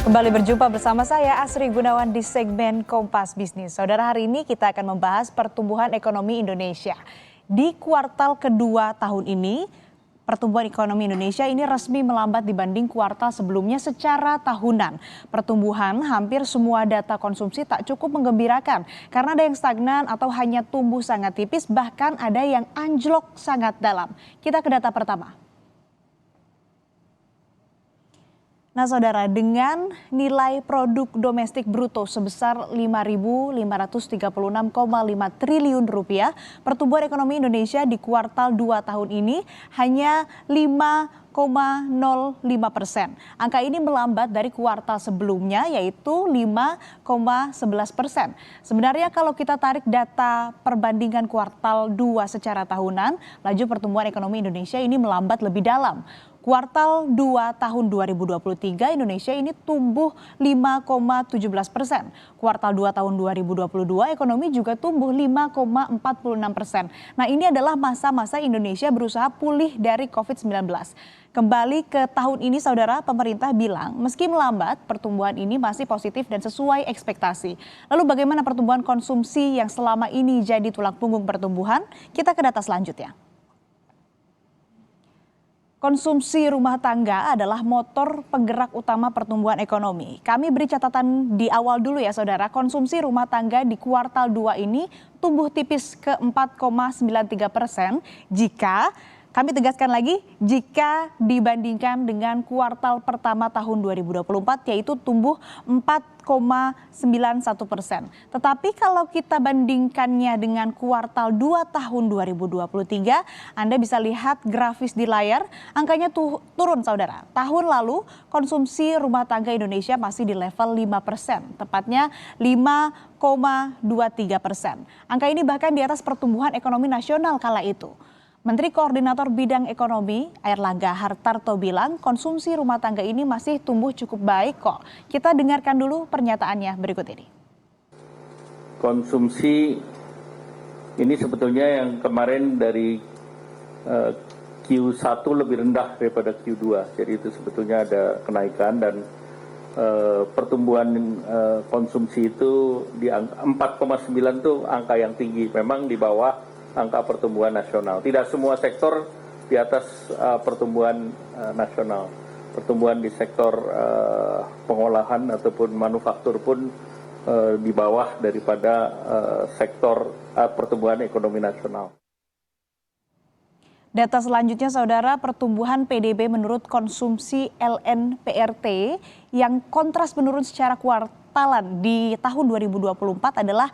Kembali berjumpa bersama saya Asri Gunawan di segmen Kompas Bisnis. Saudara, hari ini kita akan membahas pertumbuhan ekonomi Indonesia. Di kuartal kedua tahun ini, pertumbuhan ekonomi Indonesia ini resmi melambat dibanding kuartal sebelumnya secara tahunan. Pertumbuhan hampir semua data konsumsi tak cukup menggembirakan karena ada yang stagnan atau hanya tumbuh sangat tipis, bahkan ada yang anjlok sangat dalam. Kita ke data pertama. Nah saudara, dengan nilai produk domestik bruto sebesar 5.536,5 triliun rupiah, pertumbuhan ekonomi Indonesia di kuartal 2 tahun ini hanya 5,05%. Angka ini melambat dari kuartal sebelumnya yaitu 5,11%. Sebenarnya kalau kita tarik data perbandingan kuartal 2 secara tahunan, laju pertumbuhan ekonomi Indonesia ini melambat lebih dalam. Kuartal 2 tahun 2023 Indonesia ini tumbuh 5,17%. Kuartal 2 tahun 2022 ekonomi juga tumbuh 5,46%. Nah ini adalah masa-masa Indonesia berusaha pulih dari COVID-19. Kembali ke tahun ini saudara, pemerintah bilang meski melambat pertumbuhan ini masih positif dan sesuai ekspektasi. Lalu bagaimana pertumbuhan konsumsi yang selama ini jadi tulang punggung pertumbuhan? Kita ke data selanjutnya. Konsumsi rumah tangga adalah motor penggerak utama pertumbuhan ekonomi. Kami beri catatan di awal dulu ya saudara, konsumsi rumah tangga di kuartal 2 ini tumbuh tipis ke 4,93% jika, kami tegaskan lagi, jika dibandingkan dengan kuartal pertama tahun 2024 yaitu tumbuh 4,91%. Tetapi kalau kita bandingkannya dengan kuartal 2 tahun 2023, Anda bisa lihat grafis di layar, angkanya turun saudara. Tahun lalu konsumsi rumah tangga Indonesia masih di level 5%, tepatnya 5,23%. Angka ini bahkan di atas pertumbuhan ekonomi nasional kala itu. Menteri Koordinator Bidang Ekonomi Airlangga Hartarto bilang konsumsi rumah tangga ini masih tumbuh cukup baik kok. Kita dengarkan dulu pernyataannya berikut ini. Konsumsi ini sebetulnya yang kemarin dari Q1 lebih rendah daripada Q2. Jadi itu sebetulnya ada kenaikan dan pertumbuhan konsumsi itu di 4,9 itu angka yang tinggi. Memang di bawah angka pertumbuhan nasional. Tidak semua sektor di atas pertumbuhan nasional. Pertumbuhan di sektor pengolahan ataupun manufaktur pun di bawah daripada sektor pertumbuhan ekonomi nasional. Data selanjutnya saudara, pertumbuhan PDB menurut konsumsi LNPRT yang kontras menurun secara kuartalan di tahun 2024 adalah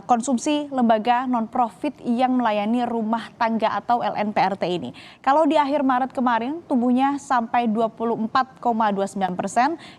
konsumsi lembaga non-profit yang melayani rumah tangga atau LNPRT ini. Kalau di akhir Maret kemarin tumbuhnya sampai 24,29%,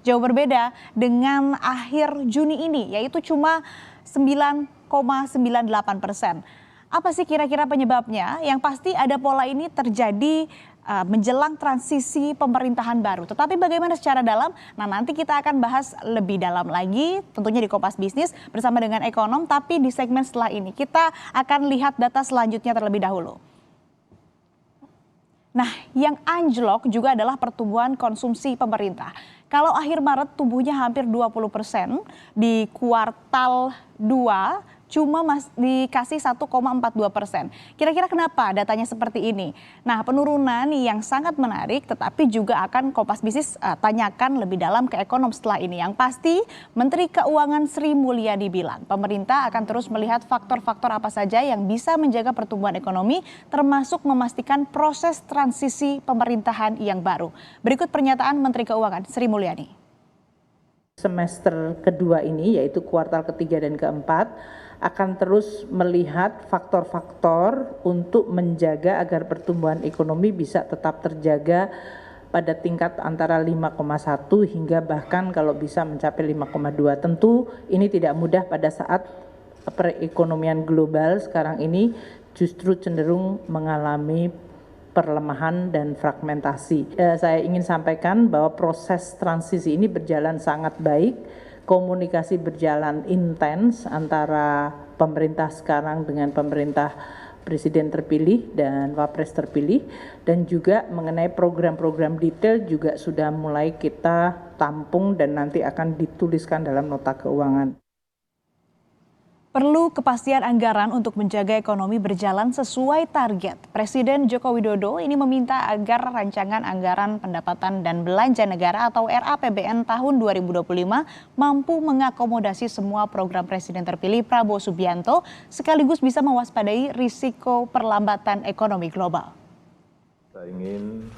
jauh berbeda dengan akhir Juni ini yaitu cuma 9,98%. Apa sih kira-kira penyebabnya? Yang pasti ada pola ini terjadi menjelang transisi pemerintahan baru. Tetapi bagaimana secara dalam? Nah nanti kita akan bahas lebih dalam lagi tentunya di Kompas Bisnis bersama dengan ekonom. Tapi di segmen setelah ini kita akan lihat data selanjutnya terlebih dahulu. Nah yang anjlok juga adalah pertumbuhan konsumsi pemerintah. Kalau akhir Maret tumbuhnya hampir 20%, di kuartal 2 cuma dikasih 1,42%. Kira-kira kenapa datanya seperti ini? Nah penurunan yang sangat menarik tetapi juga akan Kompas Bisnis tanyakan lebih dalam ke ekonom setelah ini. Yang pasti Menteri Keuangan Sri Mulyani bilang pemerintah akan terus melihat faktor-faktor apa saja yang bisa menjaga pertumbuhan ekonomi termasuk memastikan proses transisi pemerintahan yang baru. Berikut pernyataan Menteri Keuangan Sri Mulyani. Semester kedua ini yaitu kuartal ketiga dan keempat akan terus melihat faktor-faktor untuk menjaga agar pertumbuhan ekonomi bisa tetap terjaga pada tingkat antara 5,1 hingga bahkan kalau bisa mencapai 5,2. Tentu ini tidak mudah pada saat perekonomian global sekarang ini justru cenderung mengalami perlemahan dan fragmentasi. Saya ingin sampaikan bahwa proses transisi ini berjalan sangat baik, komunikasi berjalan intens antara pemerintah sekarang dengan pemerintah Presiden terpilih dan Wapres terpilih, dan juga mengenai program-program detail juga sudah mulai kita tampung dan nanti akan dituliskan dalam nota keuangan. Perlu kepastian anggaran untuk menjaga ekonomi berjalan sesuai target. Presiden Joko Widodo ini meminta agar rancangan anggaran pendapatan dan belanja negara atau RAPBN tahun 2025 mampu mengakomodasi semua program Presiden terpilih Prabowo Subianto sekaligus bisa mewaspadai risiko perlambatan ekonomi global. Saya ingin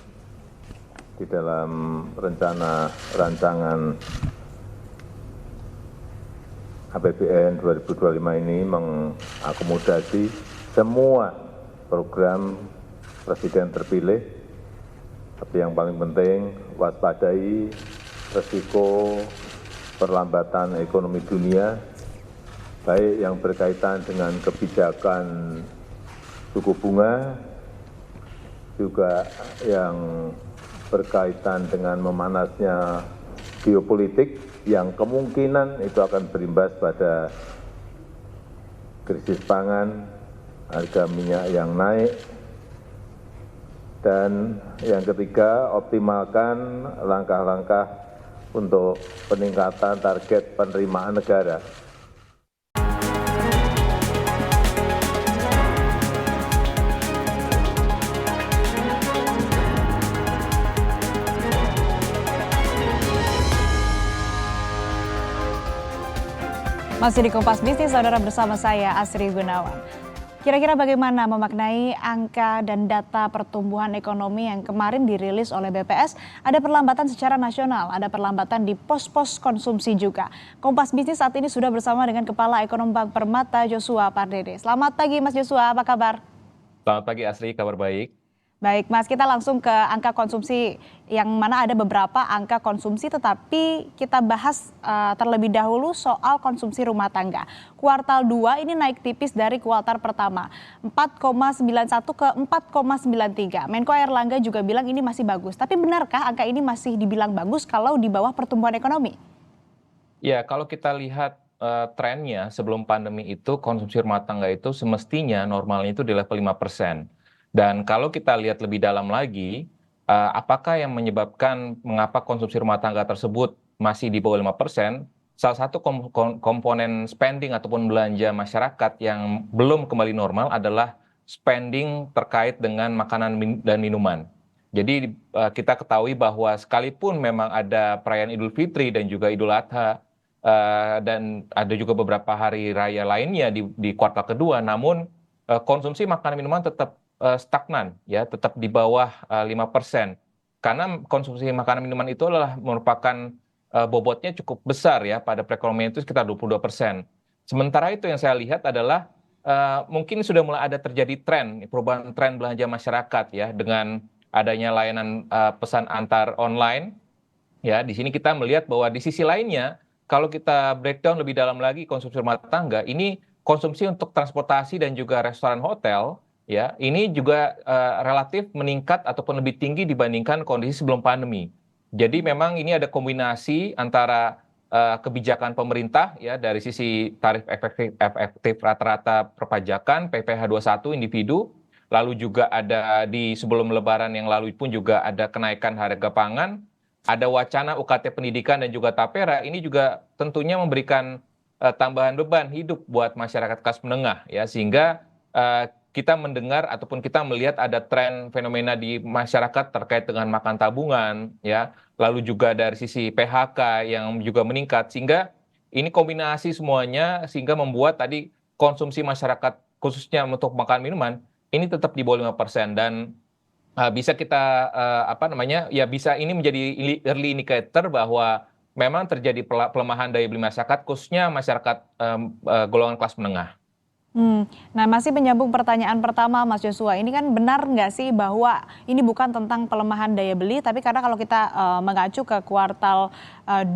di dalam rancangan APBN 2025 ini mengakomodasi semua program Presiden terpilih, tapi yang paling penting waspadai risiko perlambatan ekonomi dunia, baik yang berkaitan dengan kebijakan suku bunga, juga yang berkaitan dengan memanasnya geopolitik yang kemungkinan itu akan berimbas pada krisis pangan, harga minyak yang naik, dan yang ketiga optimalkan langkah-langkah untuk peningkatan target penerimaan negara. Masih di Kompas Bisnis, saudara, bersama saya Asri Gunawan. Kira-kira bagaimana memaknai angka dan data pertumbuhan ekonomi yang kemarin dirilis oleh BPS? Ada perlambatan secara nasional, ada perlambatan di pos-pos konsumsi juga. Kompas Bisnis saat ini sudah bersama dengan Kepala Ekonom Bank Permata, Joshua Pardede. Selamat pagi Mas Joshua, apa kabar? Selamat pagi Asri, kabar baik. Baik Mas, kita langsung ke angka konsumsi yang mana ada beberapa angka konsumsi, tetapi kita bahas terlebih dahulu soal konsumsi rumah tangga. Kuartal 2 ini naik tipis dari kuartal pertama, 4,91 ke 4,93. Menko Airlangga juga bilang ini masih bagus, tapi benarkah angka ini masih dibilang bagus kalau di bawah pertumbuhan ekonomi? Ya, kalau kita lihat trennya sebelum pandemi itu konsumsi rumah tangga itu semestinya normalnya itu di level 5%. Dan kalau kita lihat lebih dalam lagi, apakah yang menyebabkan mengapa konsumsi rumah tangga tersebut masih di bawah 5%, salah satu komponen spending ataupun belanja masyarakat yang belum kembali normal adalah spending terkait dengan makanan dan minuman. Jadi kita ketahui bahwa sekalipun memang ada perayaan Idul Fitri dan juga Idul Adha, dan ada juga beberapa hari raya lainnya di kuartal kedua, namun konsumsi makanan minuman tetap stagnan, ya, tetap di bawah 5%. Karena konsumsi makanan minuman itu adalah merupakan bobotnya cukup besar ya pada perekonomian itu sekitar 22%. Sementara itu yang saya lihat adalah mungkin sudah mulai ada terjadi perubahan tren belanja masyarakat ya dengan adanya layanan pesan antar online. Ya, di sini kita melihat bahwa di sisi lainnya kalau kita breakdown lebih dalam lagi konsumsi rumah tangga, ini konsumsi untuk transportasi dan juga restoran hotel ya, ini juga relatif meningkat ataupun lebih tinggi dibandingkan kondisi sebelum pandemi. Jadi memang ini ada kombinasi antara kebijakan pemerintah ya dari sisi tarif efektif rata-rata perpajakan PPh 21 individu, lalu juga ada di sebelum Lebaran yang lalu pun juga ada kenaikan harga pangan, ada wacana UKT pendidikan dan juga tapera, ini juga tentunya memberikan tambahan beban hidup buat masyarakat kelas menengah ya, sehingga kita mendengar ataupun kita melihat ada tren fenomena di masyarakat terkait dengan makan tabungan ya, lalu juga dari sisi PHK yang juga meningkat, sehingga ini kombinasi semuanya sehingga membuat tadi konsumsi masyarakat khususnya untuk makan minuman ini tetap di bawah 5%, dan bisa kita bisa ini menjadi early indicator bahwa memang terjadi pelemahan daya beli masyarakat khususnya masyarakat golongan kelas menengah. Nah, masih menyambung pertanyaan pertama Mas Joshua, ini kan benar nggak sih bahwa ini bukan tentang pelemahan daya beli, tapi karena kalau kita mengacu ke kuartal 2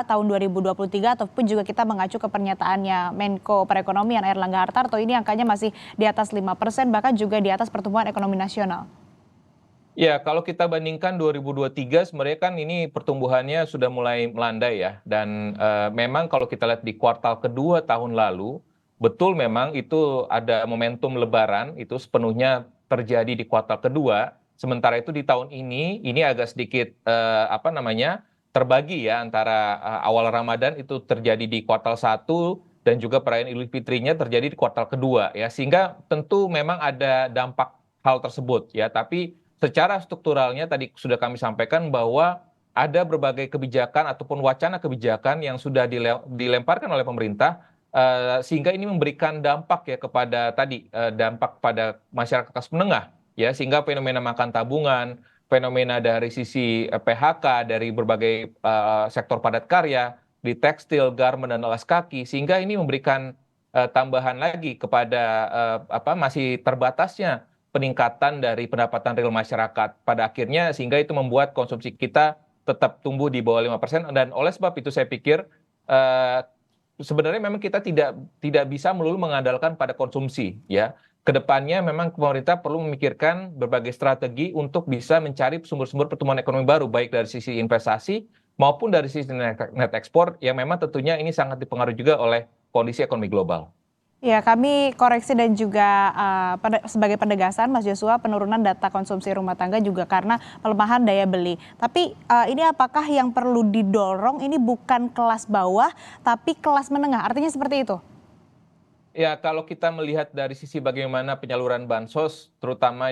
tahun 2023 ataupun juga kita mengacu ke pernyataannya Menko Perekonomian Airlangga Hartarto, ini angkanya masih di atas 5%, bahkan juga di atas pertumbuhan ekonomi nasional. Ya, kalau kita bandingkan 2023 sebenarnya kan ini pertumbuhannya sudah mulai melandai ya, dan memang kalau kita lihat di kuartal kedua tahun lalu, betul memang itu ada momentum lebaran itu sepenuhnya terjadi di kuartal kedua. Sementara itu di tahun ini agak sedikit apa namanya terbagi ya antara awal Ramadan itu terjadi di kuartal satu dan juga perayaan Idul Fitrinya terjadi di kuartal kedua ya. Sehingga tentu memang ada dampak hal tersebut ya. Tapi secara strukturalnya tadi sudah kami sampaikan bahwa ada berbagai kebijakan ataupun wacana kebijakan yang sudah dilemparkan oleh pemerintah sehingga ini memberikan dampak ya kepada tadi dampak pada masyarakat kelas menengah ya sehingga fenomena makan tabungan, fenomena dari sisi PHK dari berbagai sektor padat karya di tekstil, garment dan alas kaki sehingga ini memberikan tambahan lagi kepada apa masih terbatasnya peningkatan dari pendapatan real masyarakat pada akhirnya sehingga itu membuat konsumsi kita tetap tumbuh di bawah 5% dan oleh sebab itu saya pikir eh, sebenarnya memang kita tidak bisa melulu mengandalkan pada konsumsi ya. Kedepannya memang pemerintah perlu memikirkan berbagai strategi untuk bisa mencari sumber-sumber pertumbuhan ekonomi baru baik dari sisi investasi maupun dari sisi net ekspor yang memang tentunya ini sangat dipengaruhi juga oleh kondisi ekonomi global. Ya, kami koreksi dan juga sebagai penegasan, Mas Joshua, penurunan data konsumsi rumah tangga juga karena pelemahan daya beli. Tapi ini apakah yang perlu didorong ini bukan kelas bawah, tapi kelas menengah? Artinya seperti itu? Ya, kalau kita melihat dari sisi bagaimana penyaluran bansos, terutama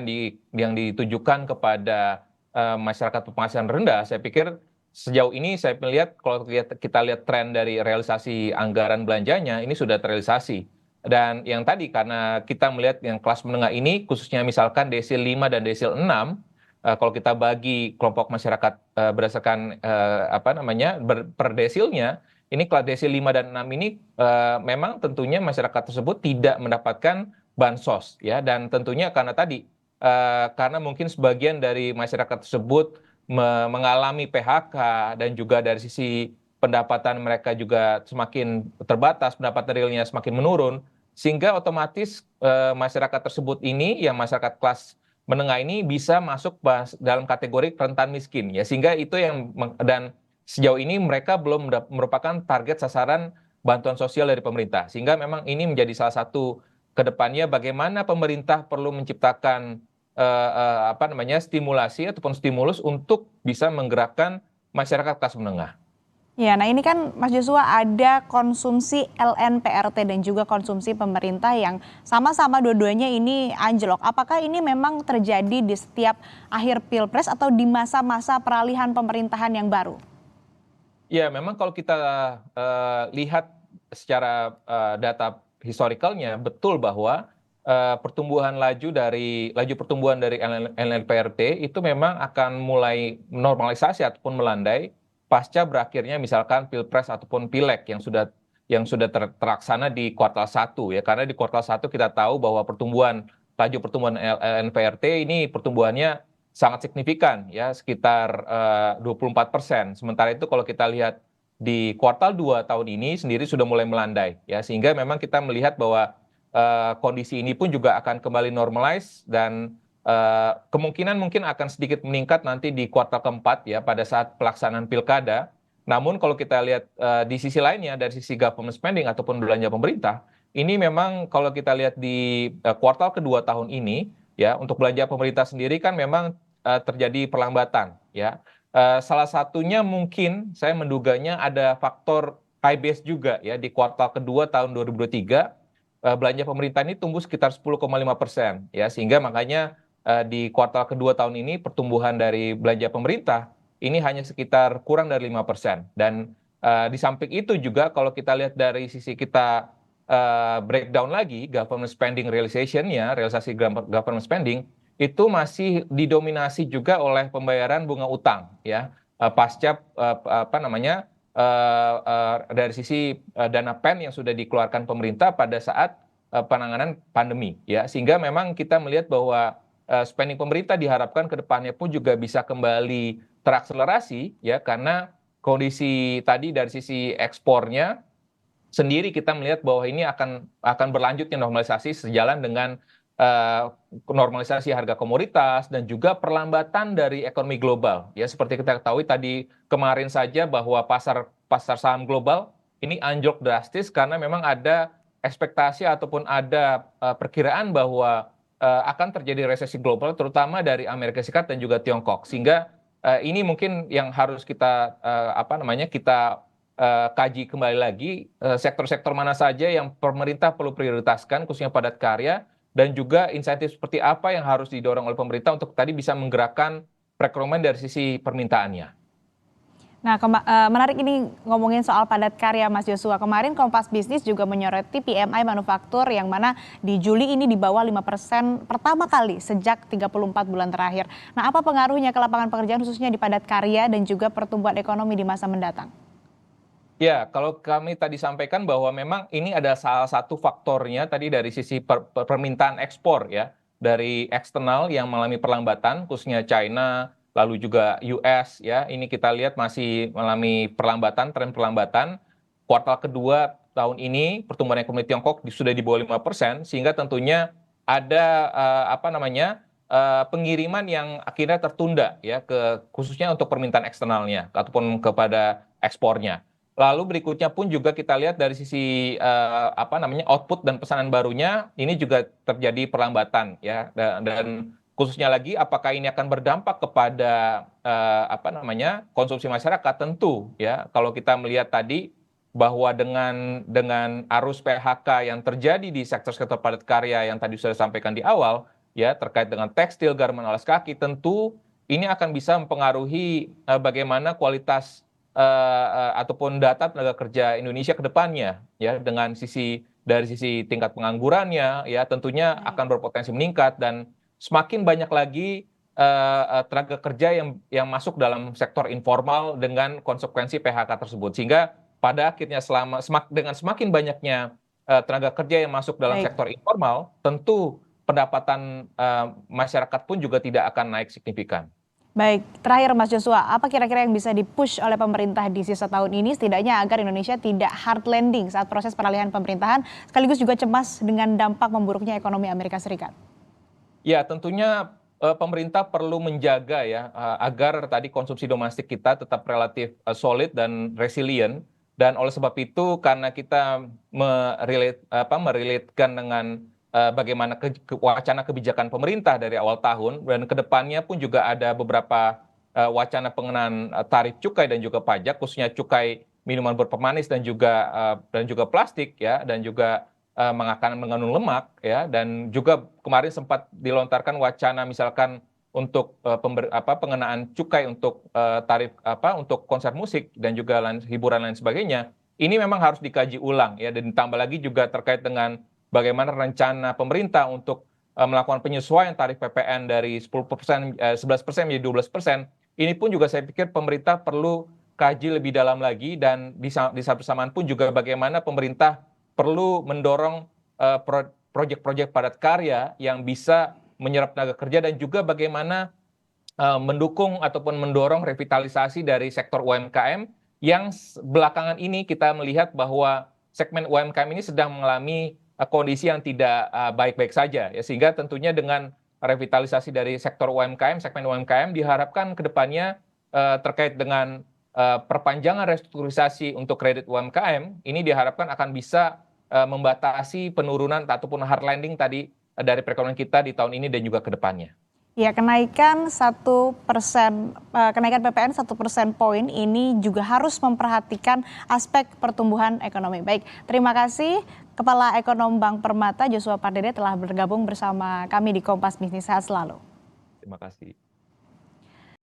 yang ditujukan kepada masyarakat berpenghasilan rendah, saya pikir sejauh ini saya melihat kalau kita lihat tren dari realisasi anggaran belanjanya ini sudah terrealisasi. Dan yang tadi karena kita melihat yang kelas menengah ini khususnya misalkan desil 5 dan desil 6 kalau kita bagi kelompok masyarakat berdasarkan apa namanya per desilnya ini kelas desil 5 dan 6 ini memang tentunya masyarakat tersebut tidak mendapatkan bansos ya dan tentunya karena tadi karena mungkin sebagian dari masyarakat tersebut mengalami PHK dan juga dari sisi pendapatan mereka juga semakin terbatas, pendapatan realnya semakin menurun, sehingga otomatis masyarakat tersebut ini, yang masyarakat kelas menengah ini bisa masuk dalam kategori rentan miskin, ya sehingga itu yang dan sejauh ini mereka belum merupakan target sasaran bantuan sosial dari pemerintah, sehingga memang ini menjadi salah satu kedepannya bagaimana pemerintah perlu menciptakan apa namanya stimulasi ataupun stimulus untuk bisa menggerakkan masyarakat kelas menengah. Ya, nah ini kan Mas Joshua ada konsumsi LNPRT dan juga konsumsi pemerintah yang sama-sama dua-duanya ini anjlok. Apakah ini memang terjadi di setiap akhir Pilpres atau di masa-masa peralihan pemerintahan yang baru? Ya, memang kalau kita lihat secara data historikalnya betul bahwa laju pertumbuhan dari LNPRT itu memang akan mulai normalisasi ataupun melandai pasca berakhirnya misalkan Pilpres ataupun Pileg yang sudah terlaksana di kuartal 1 ya karena di kuartal 1 kita tahu bahwa laju pertumbuhan LNPRT ini pertumbuhannya sangat signifikan ya sekitar 24%. Sementara itu kalau kita lihat di kuartal 2 tahun ini sendiri sudah mulai melandai ya sehingga memang kita melihat bahwa kondisi ini pun juga akan kembali normalize dan kemungkinan mungkin akan sedikit meningkat nanti di kuartal keempat ya pada saat pelaksanaan pilkada. Namun kalau kita lihat di sisi lainnya dari sisi government spending ataupun belanja pemerintah, ini memang kalau kita lihat di kuartal kedua tahun ini ya untuk belanja pemerintah sendiri kan memang terjadi perlambatan ya. Salah satunya mungkin saya menduganya ada faktor high base juga ya di kuartal kedua tahun 2023 belanja pemerintah ini tumbuh sekitar 10,5% ya sehingga makanya di kuartal kedua tahun ini pertumbuhan dari belanja pemerintah ini hanya sekitar kurang dari 5%. Dan di samping itu juga kalau kita lihat dari sisi kita breakdown lagi government spending realization-nya, realisasi government spending itu masih didominasi juga oleh pembayaran bunga utang ya pasca apa namanya dari sisi dana pen yang sudah dikeluarkan pemerintah pada saat penanganan pandemi ya sehingga memang kita melihat bahwa spending pemerintah diharapkan ke depannya pun juga bisa kembali terakselerasi ya karena kondisi tadi dari sisi ekspornya sendiri kita melihat bahwa ini akan berlanjutnya normalisasi sejalan dengan normalisasi harga komoditas dan juga perlambatan dari ekonomi global ya seperti kita ketahui tadi kemarin saja bahwa pasar saham global ini anjlok drastis karena memang ada ekspektasi ataupun ada perkiraan bahwa akan terjadi resesi global, terutama dari Amerika Serikat dan juga Tiongkok. Sehingga ini mungkin yang harus kita kita kaji kembali lagi sektor-sektor mana saja yang pemerintah perlu prioritaskan, khususnya padat karya, dan juga insentif seperti apa yang harus didorong oleh pemerintah untuk tadi bisa menggerakkan perekonomian dari sisi permintaannya. Nah, menarik ini ngomongin soal padat karya, Mas Joshua. Kemarin Kompas Bisnis juga menyoroti PMI manufaktur yang mana di Juli ini di bawah 5% pertama kali sejak 34 bulan terakhir. Nah, apa pengaruhnya ke lapangan pekerjaan khususnya di padat karya dan juga pertumbuhan ekonomi di masa mendatang? Ya, kalau kami tadi sampaikan bahwa memang ini ada salah satu faktornya tadi dari sisi permintaan ekspor ya, dari eksternal yang mengalami perlambatan, khususnya China, lalu juga US ya, ini kita lihat masih mengalami perlambatan, tren perlambatan. Kuartal kedua tahun ini pertumbuhan ekonomi Tiongkok sudah di bawah 5%, sehingga tentunya ada pengiriman yang akhirnya tertunda ya, khususnya untuk permintaan eksternalnya ataupun kepada ekspornya. Lalu berikutnya pun juga kita lihat dari sisi output dan pesanan barunya ini juga terjadi perlambatan ya, dan khususnya lagi apakah ini akan berdampak kepada konsumsi masyarakat. Tentu ya, kalau kita melihat tadi bahwa dengan arus PHK yang terjadi di sektor-sektor padat karya yang tadi sudah sampaikan di awal ya, terkait dengan tekstil, garmen, alas kaki, tentu ini akan bisa mempengaruhi bagaimana kualitas ataupun data tenaga kerja Indonesia ke depannya ya, dengan dari sisi tingkat penganggurannya ya, tentunya akan berpotensi meningkat, dan semakin banyak lagi tenaga kerja yang masuk dalam sektor informal dengan konsekuensi PHK tersebut, sehingga pada akhirnya dengan semakin banyaknya tenaga kerja yang masuk dalam sektor informal, tentu pendapatan masyarakat pun juga tidak akan naik signifikan. Baik, terakhir Mas Joshua, apa kira-kira yang bisa dipush oleh pemerintah di sisa tahun ini setidaknya agar Indonesia tidak hard landing saat proses peralihan pemerintahan, sekaligus juga cemas dengan dampak memburuknya ekonomi Amerika Serikat? Ya, tentunya pemerintah perlu menjaga ya agar tadi konsumsi domestik kita tetap relatif solid dan resilient, dan oleh sebab itu karena kita merelatekan dengan bagaimana wacana kebijakan pemerintah dari awal tahun, dan kedepannya pun juga ada beberapa wacana pengenaan tarif cukai dan juga pajak, khususnya cukai minuman berpemanis dan juga plastik ya, dan juga mengandung lemak ya, dan juga kemarin sempat dilontarkan wacana misalkan untuk pengenaan cukai untuk tarif untuk konser musik dan juga hiburan lain sebagainya. Ini memang harus dikaji ulang ya, dan ditambah lagi juga terkait dengan bagaimana rencana pemerintah untuk melakukan penyesuaian tarif PPN dari 11% menjadi 12%. Ini pun juga saya pikir pemerintah perlu kaji lebih dalam lagi, dan di saat bersamaan pun juga bagaimana pemerintah perlu mendorong proyek-proyek padat karya yang bisa menyerap tenaga kerja, dan juga bagaimana mendukung ataupun mendorong revitalisasi dari sektor UMKM yang belakangan ini kita melihat bahwa segmen UMKM ini sedang mengalami kondisi yang tidak baik-baik saja ya, sehingga tentunya dengan revitalisasi dari sektor UMKM, segmen UMKM diharapkan ke depannya terkait dengan perpanjangan restrukturisasi untuk kredit UMKM ini diharapkan akan bisa membatasi penurunan ataupun hard landing tadi dari perekonomian kita di tahun ini dan juga ke depannya. Ya, kenaikan 1%, kenaikan PPN 1% poin ini juga harus memperhatikan aspek pertumbuhan ekonomi. Baik, terima kasih Kepala Ekonom Bank Permata Joshua Pardede telah bergabung bersama kami di Kompas Bisnis. Sehat selalu. Terima kasih.